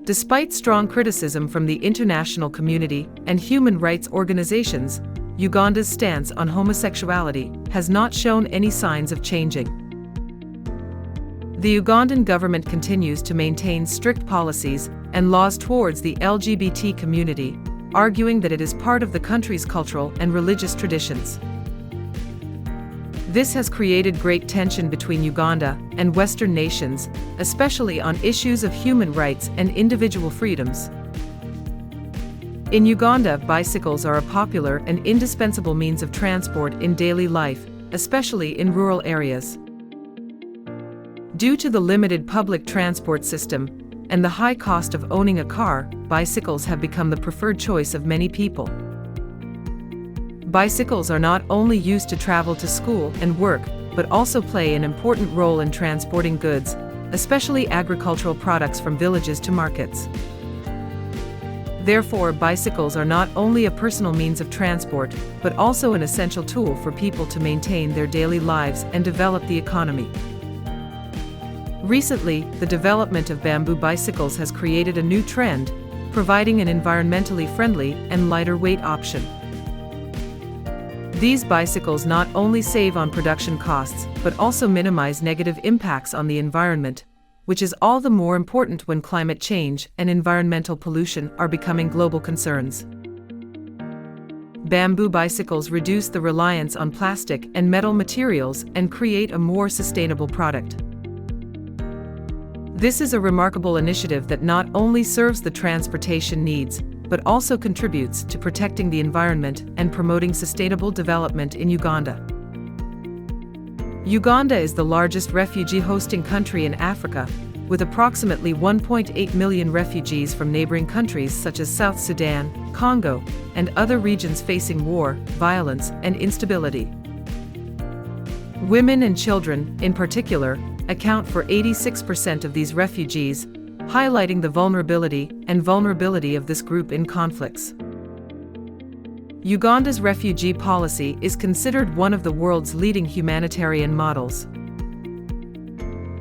S1: Despite strong criticism from the international community and human rights organizations, Uganda's stance on homosexuality has not shown any signs of changing. The Ugandan government continues to maintain strict policies and laws towards the LGBT community, arguing that it is part of the country's cultural and religious traditions. This has created great tension between Uganda and Western nations, especially on issues of human rights and individual freedoms. In Uganda, bicycles are a popular and indispensable means of transport in daily life, especially in rural areas. Due to the limited public transport system and the high cost of owning a car, bicycles have become the preferred choice of many people. Bicycles are not only used to travel to school and work, but also play an important role in transporting goods, especially agricultural products from villages to markets. Therefore, bicycles are not only a personal means of transport, but also an essential tool for people to maintain their daily lives and develop the economy. Recently, the development of bamboo bicycles has created a new trend, providing an environmentally friendly and lighter weight option. These bicycles not only save on production costs, but also minimize negative impacts on the environment, which is all the more important when climate change and environmental pollution are becoming global concerns. Bamboo bicycles reduce the reliance on plastic and metal materials and create a more sustainable product. This is a remarkable initiative that not only serves the transportation needs, but also contributes to protecting the environment and promoting sustainable development in Uganda. Uganda is the largest refugee-hosting country in Africa, with approximately 1.8 million refugees from neighboring countries such as South Sudan, Congo, and other regions facing war, violence, and instability. Women and children, in particular, account for 86% of these refugees, highlighting the vulnerability of this group in conflicts. Uganda's refugee policy is considered one of the world's leading humanitarian models.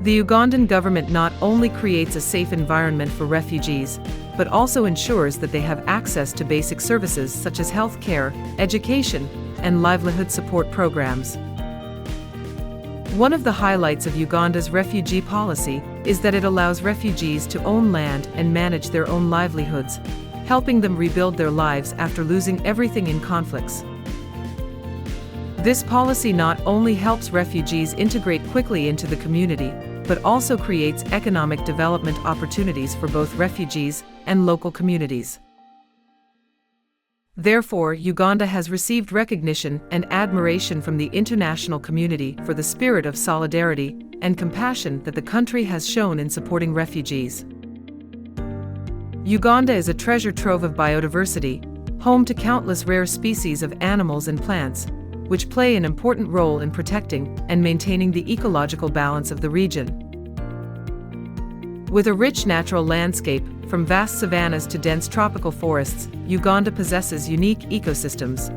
S1: The Ugandan government not only creates a safe environment for refugees, but also ensures that they have access to basic services such as health care, education, and livelihood support programs. One of the highlights of Uganda's refugee policy is that it allows refugees to own land and manage their own livelihoods, helping them rebuild their lives after losing everything in conflicts. This policy not only helps refugees integrate quickly into the community, but also creates economic development opportunities for both refugees and local communities. Therefore, Uganda has received recognition and admiration from the international community for the spirit of solidarity and compassion that the country has shown in supporting refugees. Uganda is a treasure trove of biodiversity, home to countless rare species of animals and plants, which play an important role in protecting and maintaining the ecological balance of the region. With a rich natural landscape, from vast savannas to dense tropical forests, Uganda possesses unique ecosystems.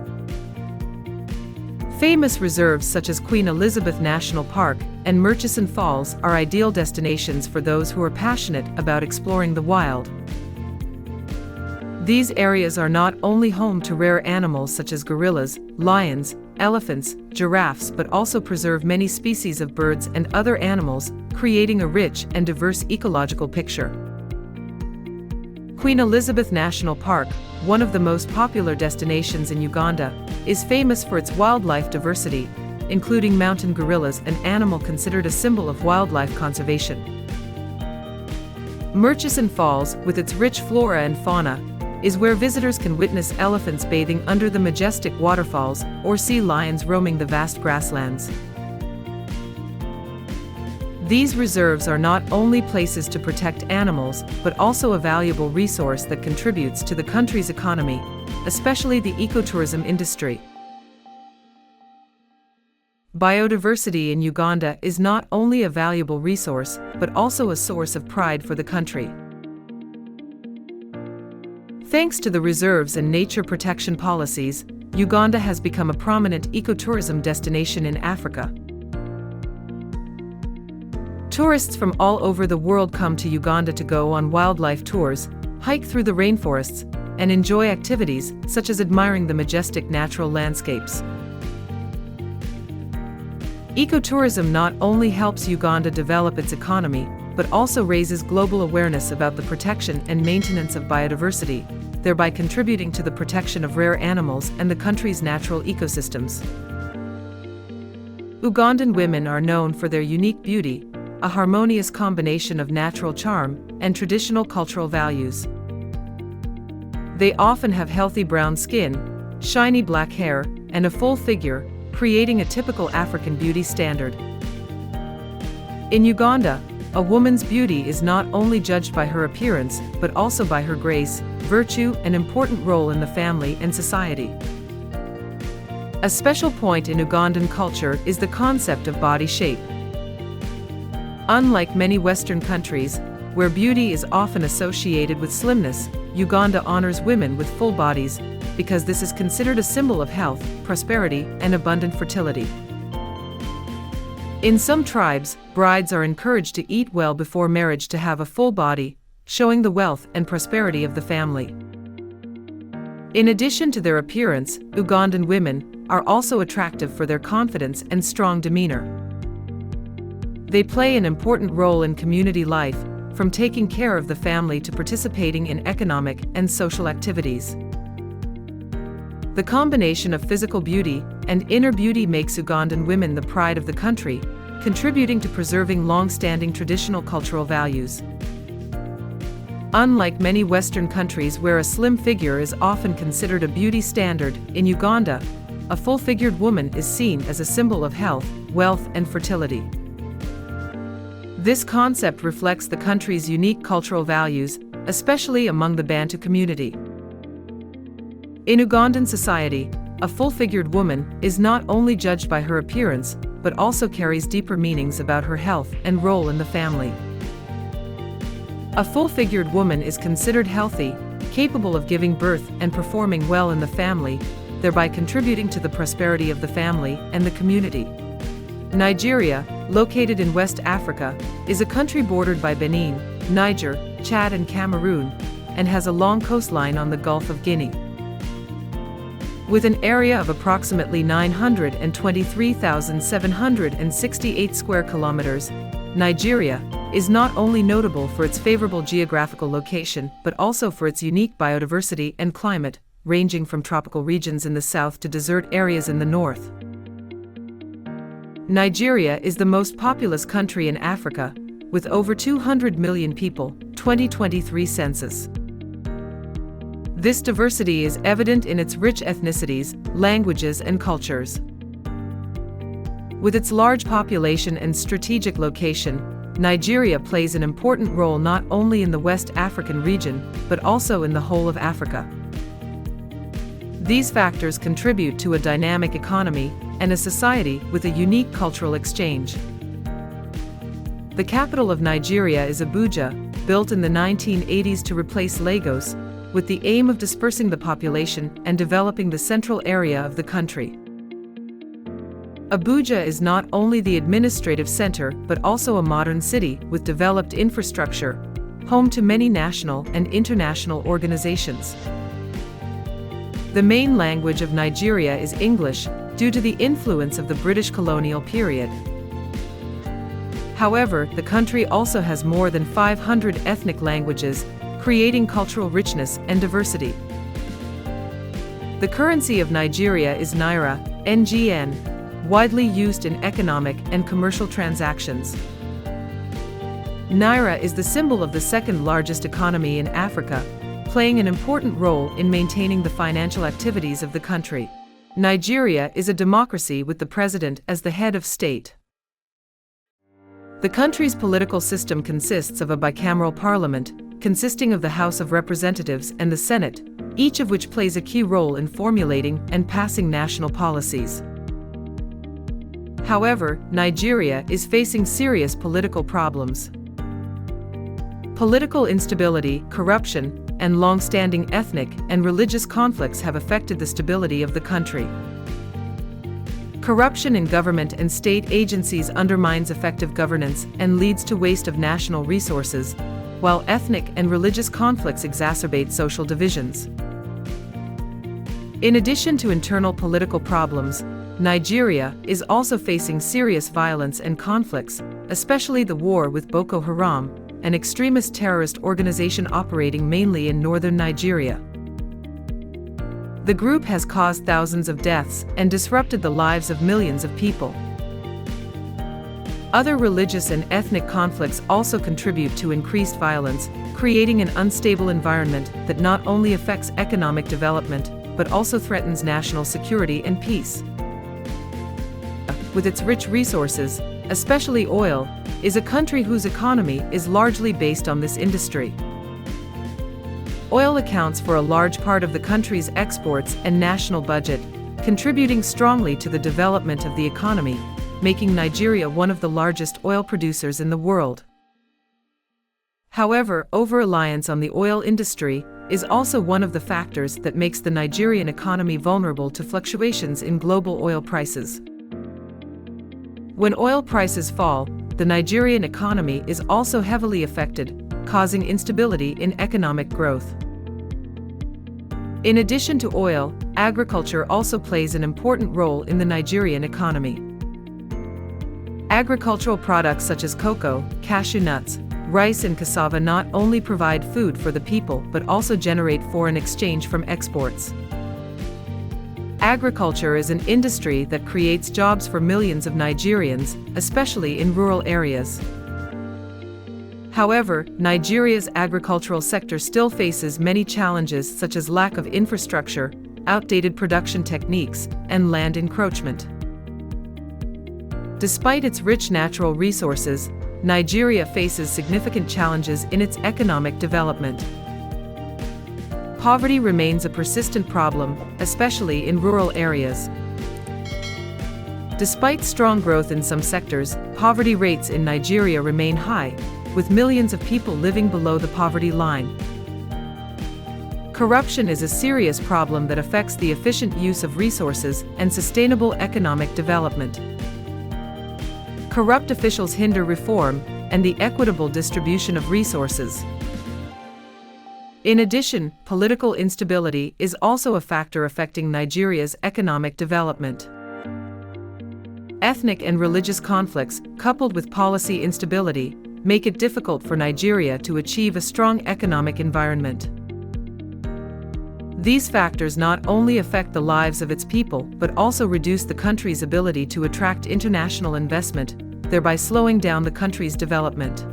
S1: Famous reserves such as Queen Elizabeth National Park and Murchison Falls are ideal destinations for those who are passionate about exploring the wild. These areas are not only home to rare animals such as gorillas, lions, elephants, giraffes, but also preserve many species of birds and other animals, creating a rich and diverse ecological picture. Queen Elizabeth National Park, one of the most popular destinations in Uganda, is famous for its wildlife diversity, including mountain gorillas, an animal considered a symbol of wildlife conservation. Murchison Falls, with its rich flora and fauna, is where visitors can witness elephants bathing under the majestic waterfalls or see lions roaming the vast grasslands. These reserves are not only places to protect animals, but also a valuable resource that contributes to the country's economy, especially the ecotourism industry. Biodiversity in Uganda is not only a valuable resource, but also a source of pride for the country. Thanks to the reserves and nature protection policies, Uganda has become a prominent ecotourism destination in Africa. Tourists from all over the world come to Uganda to go on wildlife tours, hike through the rainforests, and enjoy activities such as admiring the majestic natural landscapes. Ecotourism not only helps Uganda develop its economy, but also raises global awareness about the protection and maintenance of biodiversity, thereby contributing to the protection of rare animals and the country's natural ecosystems. Ugandan women are known for their unique beauty, a harmonious combination of natural charm and traditional cultural values. They often have healthy brown skin, shiny black hair, and a full figure, creating a typical African beauty standard. In Uganda, a woman's beauty is not only judged by her appearance, but also by her grace, virtue, and important role in the family and society. A special point in Ugandan culture is the concept of body shape. Unlike many Western countries, where beauty is often associated with slimness, Uganda honors women with full bodies, because this is considered a symbol of health, prosperity, and abundant fertility. In some tribes, brides are encouraged to eat well before marriage to have a full body, showing the wealth and prosperity of the family. In addition to their appearance, Ugandan women are also attractive for their confidence and strong demeanor. They play an important role in community life, from taking care of the family to participating in economic and social activities. The combination of physical beauty and inner beauty makes Ugandan women the pride of the country, contributing to preserving long-standing traditional cultural values. Unlike many Western countries where a slim figure is often considered a beauty standard, in Uganda, a full-figured woman is seen as a symbol of health, wealth, and fertility. This concept reflects the country's unique cultural values, especially among the Bantu community. In Ugandan society, a full-figured woman is not only judged by her appearance, but also carries deeper meanings about her health and role in the family. A full-figured woman is considered healthy, capable of giving birth and performing well in the family, thereby contributing to the prosperity of the family and the community. Nigeria, located in West Africa, is a country bordered by Benin, Niger, Chad, and Cameroon, and has a long coastline on the Gulf of Guinea. With an area of approximately 923,768 square kilometers, Nigeria is not only notable for its favorable geographical location but also for its unique biodiversity and climate, ranging from tropical regions in the south to desert areas in the north. Nigeria is the most populous country in Africa, with over 200 million people, 2023 census. This diversity is evident in its rich ethnicities, languages, and cultures. With its large population and strategic location, Nigeria plays an important role not only in the West African region, but also in the whole of Africa. These factors contribute to a dynamic economy and a society with a unique cultural exchange. The capital of Nigeria is Abuja, built in the 1980s to replace Lagos, with the aim of dispersing the population and developing the central area of the country. Abuja is not only the administrative center but also a modern city with developed infrastructure, home to many national and international organizations. The main language of Nigeria is English, due to the influence of the British colonial period. However, the country also has more than 500 ethnic languages, creating cultural richness and diversity. The currency of Nigeria is Naira, NGN, widely used in economic and commercial transactions. Naira is the symbol of the second largest economy in Africa, playing an important role in maintaining the financial activities of the country. Nigeria is a democracy with the president as the head of state. The country's political system consists of a bicameral parliament, consisting of the House of Representatives and the Senate, each of which plays a key role in formulating and passing national policies. However, Nigeria is facing serious political problems. Political instability, corruption, and long-standing ethnic and religious conflicts have affected the stability of the country. Corruption in government and state agencies undermines effective governance and leads to waste of national resources, while ethnic and religious conflicts exacerbate social divisions. In addition to internal political problems, Nigeria is also facing serious violence and conflicts, especially the war with Boko Haram, an extremist terrorist organization operating mainly in northern Nigeria. The group has caused thousands of deaths and disrupted the lives of millions of people. Other religious and ethnic conflicts also contribute to increased violence, creating an unstable environment that not only affects economic development, but also threatens national security and peace. With its rich resources, especially oil, is a country whose economy is largely based on this industry. Oil accounts for a large part of the country's exports and national budget, contributing strongly to the development of the economy, making Nigeria one of the largest oil producers in the world. However, over-reliance on the oil industry is also one of the factors that makes the Nigerian economy vulnerable to fluctuations in global oil prices. When oil prices fall, the Nigerian economy is also heavily affected, causing instability in economic growth. In addition to oil, agriculture also plays an important role in the Nigerian economy. Agricultural products such as cocoa, cashew nuts, rice and cassava not only provide food for the people but also generate foreign exchange from exports. Agriculture is an industry that creates jobs for millions of Nigerians, especially in rural areas. However, Nigeria's agricultural sector still faces many challenges such as lack of infrastructure, outdated production techniques, and land encroachment. Despite its rich natural resources, Nigeria faces significant challenges in its economic development. Poverty remains a persistent problem, especially in rural areas. Despite strong growth in some sectors, poverty rates in Nigeria remain high, with millions of people living below the poverty line. Corruption is a serious problem that affects the efficient use of resources and sustainable economic development. Corrupt officials hinder reform and the equitable distribution of resources. In addition, political instability is also a factor affecting Nigeria's economic development. Ethnic and religious conflicts, coupled with policy instability, make it difficult for Nigeria to achieve a strong economic environment. These factors not only affect the lives of its people but also reduce the country's ability to attract international investment, thereby slowing down the country's development.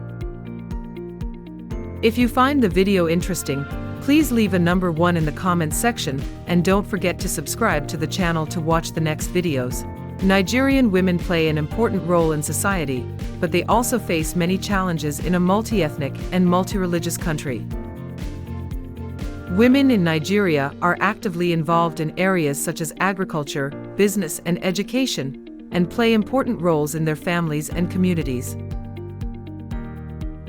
S1: If you find the video interesting, please leave a number 1 in the comments section, and don't forget to subscribe to the channel to watch the next videos. Nigerian women play an important role in society, but they also face many challenges in a multi-ethnic and multi-religious country. Women in Nigeria are actively involved in areas such as agriculture, business, and education, and play important roles in their families and communities.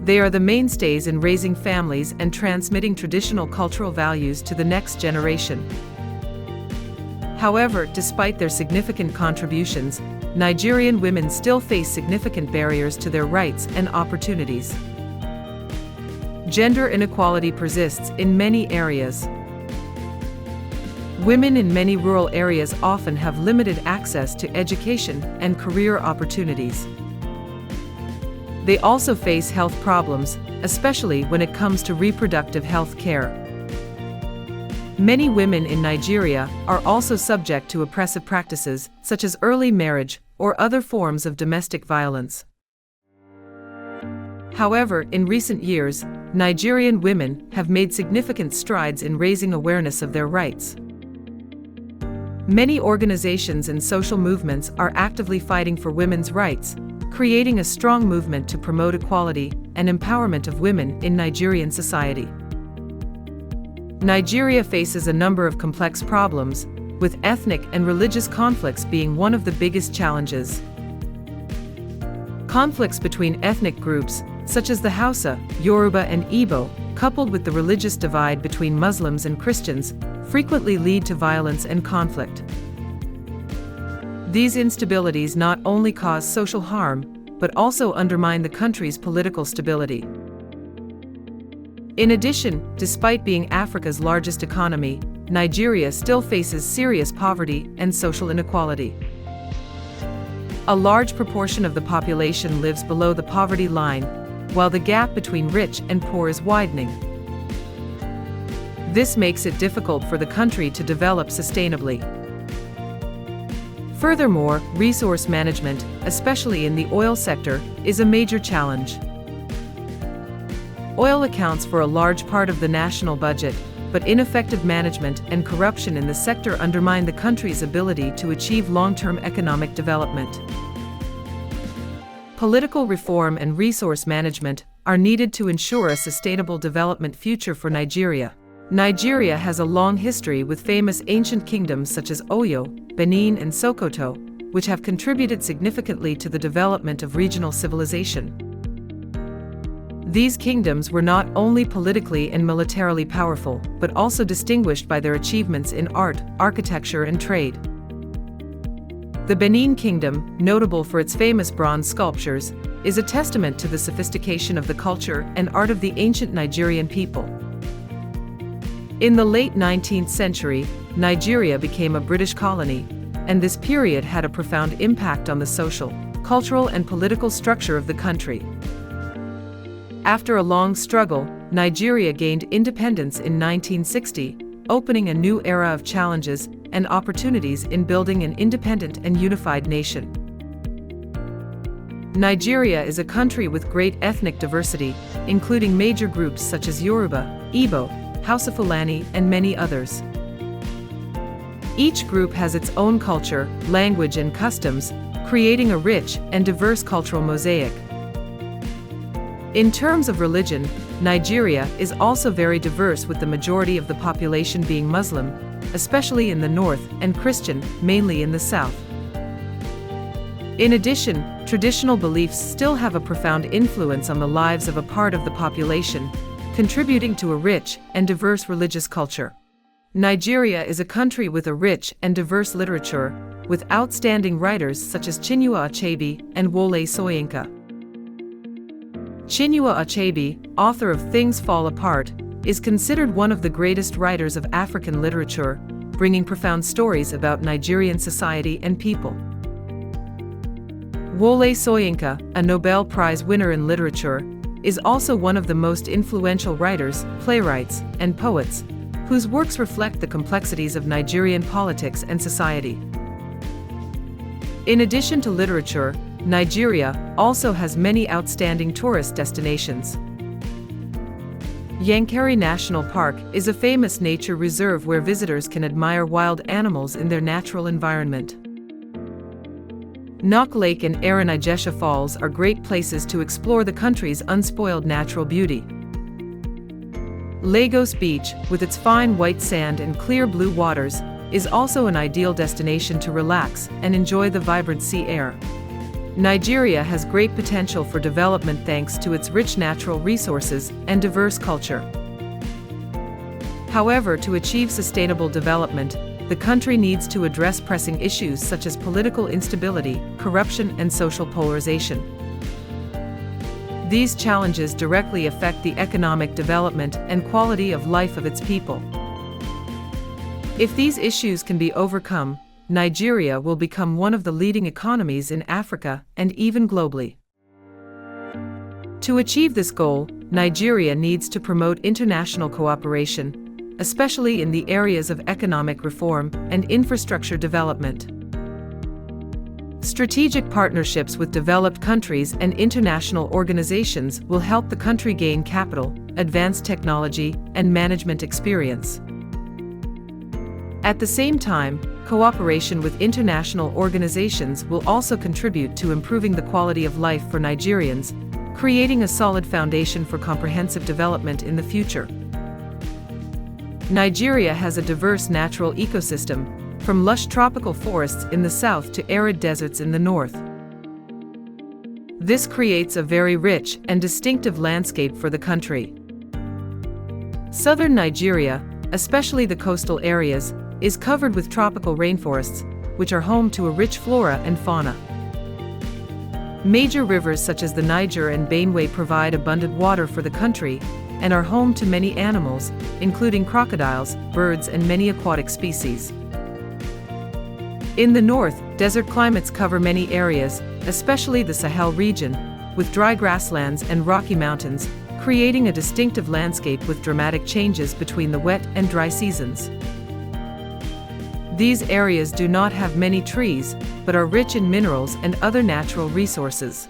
S1: They are the mainstays in raising families and transmitting traditional cultural values to the next generation. However, despite their significant contributions, Nigerian women still face significant barriers to their rights and opportunities. Gender inequality persists in many areas. Women in many rural areas often have limited access to education and career opportunities. They also face health problems, especially when it comes to reproductive health care. Many women in Nigeria are also subject to oppressive practices, such as early marriage or other forms of domestic violence. However, in recent years, Nigerian women have made significant strides in raising awareness of their rights. Many organizations and social movements are actively fighting for women's rights, creating a strong movement to promote equality and empowerment of women in Nigerian society. Nigeria faces a number of complex problems, with ethnic and religious conflicts being one of the biggest challenges. Conflicts between ethnic groups, such as the Hausa, Yoruba, and Igbo, coupled with the religious divide between Muslims and Christians, frequently lead to violence and conflict. These instabilities not only cause social harm, but also undermine the country's political stability. In addition, despite being Africa's largest economy, Nigeria still faces serious poverty and social inequality. A large proportion of the population lives below the poverty line, while the gap between rich and poor is widening. This makes it difficult for the country to develop sustainably. Furthermore, resource management, especially in the oil sector, is a major challenge. Oil accounts for a large part of the national budget, but ineffective management and corruption in the sector undermine the country's ability to achieve long-term economic development. Political reform and resource management are needed to ensure a sustainable development future for Nigeria. Nigeria has a long history with famous ancient kingdoms such as Oyo, Benin, and Sokoto, which have contributed significantly to the development of regional civilization. These kingdoms were not only politically and militarily powerful, but also distinguished by their achievements in art, architecture, and trade. The Benin Kingdom, notable for its famous bronze sculptures, is a testament to the sophistication of the culture and art of the ancient Nigerian people. In the late 19th century, Nigeria became a British colony, and this period had a profound impact on the social, cultural, and political structure of the country. After a long struggle, Nigeria gained independence in 1960, opening a new era of challenges and opportunities in building an independent and unified nation. Nigeria is a country with great ethnic diversity, including major groups such as Yoruba, Igbo, Hausa Fulani, and many others. Each group has its own culture, language, and customs, creating a rich and diverse cultural mosaic. In terms of religion, Nigeria is also very diverse, with the majority of the population being Muslim, especially in the north, and Christian, mainly in the south. In addition, traditional beliefs still have a profound influence on the lives of a part of the population, contributing to a rich and diverse religious culture. Nigeria is a country with a rich and diverse literature, with outstanding writers such as Chinua Achebe and Wole Soyinka. Chinua Achebe, author of Things Fall Apart, is considered one of the greatest writers of African literature, bringing profound stories about Nigerian society and people. Wole Soyinka, a Nobel Prize winner in literature, is also one of the most influential writers, playwrights, and poets, whose works reflect the complexities of Nigerian politics and society. In addition to literature, Nigeria also has many outstanding tourist destinations. Yankari National Park is a famous nature reserve where visitors can admire wild animals in their natural environment. Nok Lake and Erinijesha Falls are great places to explore the country's unspoiled natural beauty. Lagos Beach, with its fine white sand and clear blue waters, is also an ideal destination to relax and enjoy the vibrant sea air. Nigeria has great potential for development thanks to its rich natural resources and diverse culture. However, to achieve sustainable development, the country needs to address pressing issues such as political instability, corruption, and social polarization. These challenges directly affect the economic development and quality of life of its people. If these issues can be overcome, Nigeria will become one of the leading economies in Africa and even globally. To achieve this goal, Nigeria needs to promote international cooperation, especially in the areas of economic reform and infrastructure development. Strategic partnerships with developed countries and international organizations will help the country gain capital, advanced technology, and management experience. At the same time, cooperation with international organizations will also contribute to improving the quality of life for Nigerians, creating a solid foundation for comprehensive development in the future. Nigeria has a diverse natural ecosystem, from lush tropical forests in the south to arid deserts in the north. This creates a very rich and distinctive landscape for the country. Southern Nigeria, especially the coastal areas, is covered with tropical rainforests, which are home to a rich flora and fauna. Major rivers such as the Niger and Benue provide abundant water for the country and are home to many animals, including crocodiles, birds, and many aquatic species. In the north, desert climates cover many areas, especially the Sahel region, with dry grasslands and rocky mountains, creating a distinctive landscape with dramatic changes between the wet and dry seasons. These areas do not have many trees, but are rich in minerals and other natural resources.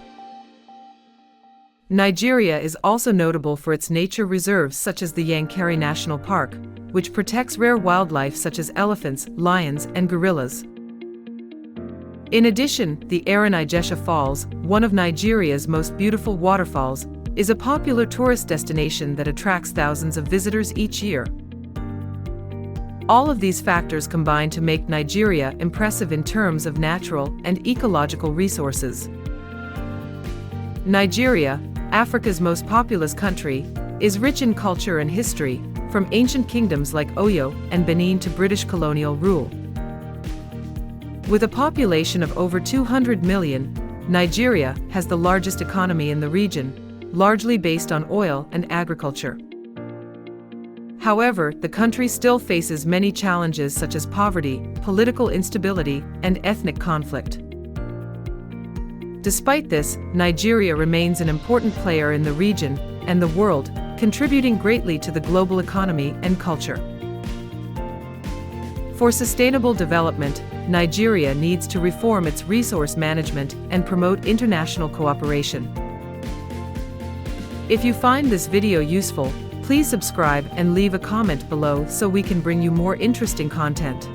S1: Nigeria is also notable for its nature reserves such as the Yankari National Park, which protects rare wildlife such as elephants, lions, and gorillas. In addition, the Erinijesha Falls, one of Nigeria's most beautiful waterfalls, is a popular tourist destination that attracts thousands of visitors each year. All of these factors combine to make Nigeria impressive in terms of natural and ecological resources. Nigeria, Africa's most populous country, is rich in culture and history, from ancient kingdoms like Oyo and Benin to British colonial rule. With a population of over 200 million, Nigeria has the largest economy in the region, largely based on oil and agriculture. However, the country still faces many challenges such as poverty, political instability, and ethnic conflict. Despite this, Nigeria remains an important player in the region and the world, contributing greatly to the global economy and culture. For sustainable development, Nigeria needs to reform its resource management and promote international cooperation. If you find this video useful, please subscribe and leave a comment below so we can bring you more interesting content.